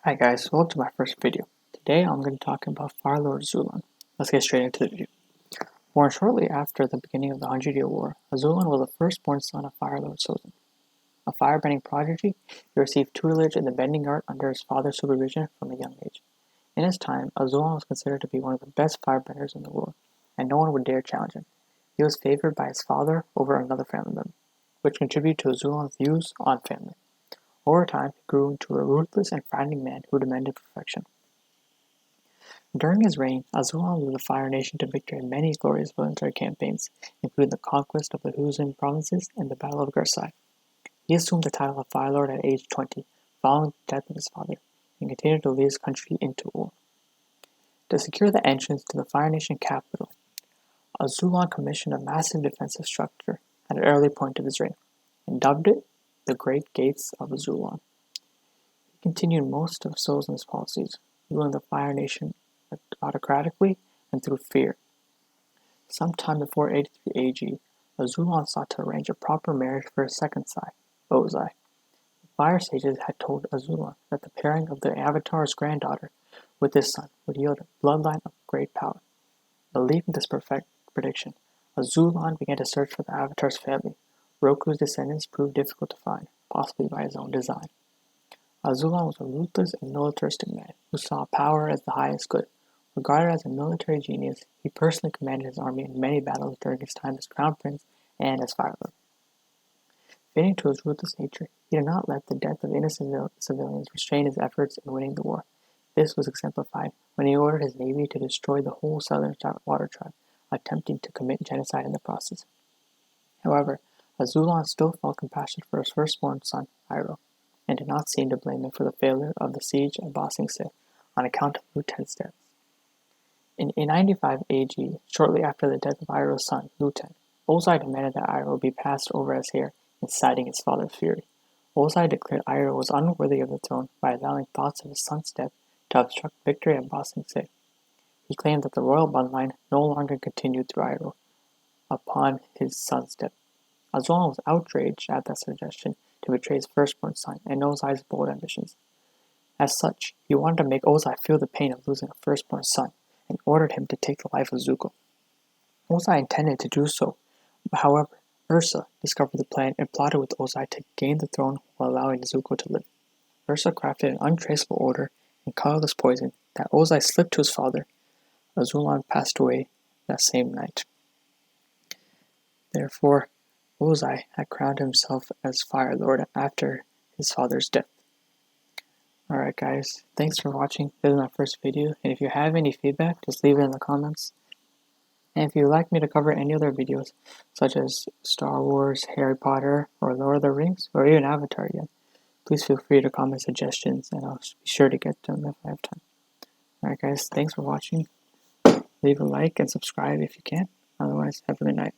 Hi guys, welcome to my first video. Today I'm going to talk about Fire Lord Azulon. Let's get straight into the video. Born shortly after the beginning of the 100-Year War, Azulon was the firstborn son of Fire Lord Sozin. A firebending prodigy, he received tutelage in the bending art under his father's supervision from a young age. In his time, Azulon was considered to be one of the best firebenders in the world, and no one would dare challenge him. He was favored by his father over another family member, which contributed to Azulon's views on family. Over time, he grew into a ruthless and frightening man who demanded perfection. During his reign, Azulon led the Fire Nation to victory in many glorious military campaigns, including the conquest of the Huzan provinces and the Battle of Versailles. He assumed the title of Fire Lord at age 20, following the death of his father, and continued to lead his country into war. To secure the entrance to the Fire Nation capital, Azulon commissioned a massive defensive structure at an early point of his reign, and dubbed it the Great Gates of Azulon. He continued most of Sozin's policies, ruling the Fire Nation autocratically and through fear. Sometime before 83 AG, Azulon sought to arrange a proper marriage for his second son, Ozai. The fire sages had told Azulon that the pairing of the Avatar's granddaughter with his son would yield a bloodline of great power. Believing this perfect prediction, Azulon began to search for the Avatar's family. Roku's descendants proved difficult to find, possibly by his own design. Azulon was a ruthless and militaristic man who saw power as the highest good. Regarded as a military genius, he personally commanded his army in many battles during his time as Crown Prince and as Fire Lord. Fitting to his ruthless nature, he did not let the death of innocent civilians restrain his efforts in winning the war. This was exemplified when he ordered his navy to destroy the whole southern water tribe, attempting to commit genocide in the process. However, Azulon still felt compassion for his firstborn son, Iroh, and did not seem to blame him for the failure of the siege of Ba Sing Se on account of Luten's death. In 95 AG, shortly after the death of Iroh's son, Luten, Ozai demanded that Iroh be passed over as heir, inciting his father's fury. Ozai declared Iroh was unworthy of the throne by allowing thoughts of his son's death to obstruct victory at Ba Sing Se. He claimed that the royal bloodline no longer continued through Iroh upon his son's death. Azulon was outraged at that suggestion to betray his firstborn son and Ozai's bold ambitions. As such, he wanted to make Ozai feel the pain of losing a firstborn son, and ordered him to take the life of Zuko. Ozai intended to do so, however, Ursa discovered the plan and plotted with Ozai to gain the throne while allowing Zuko to live. Ursa crafted an untraceable order and colorless poison that Ozai slipped to his father. Azulon passed away that same night. Therefore, Ozai had crowned himself as Fire Lord after his father's death. Alright guys, thanks for watching. This is my first video, and if you have any feedback, just leave it in the comments. And if you'd like me to cover any other videos, such as Star Wars, Harry Potter, or Lord of the Rings, or even Avatar again, please feel free to comment suggestions, and I'll be sure to get to them if I have time. Alright guys, thanks for watching. Leave a like and subscribe if you can. Otherwise, have a good night.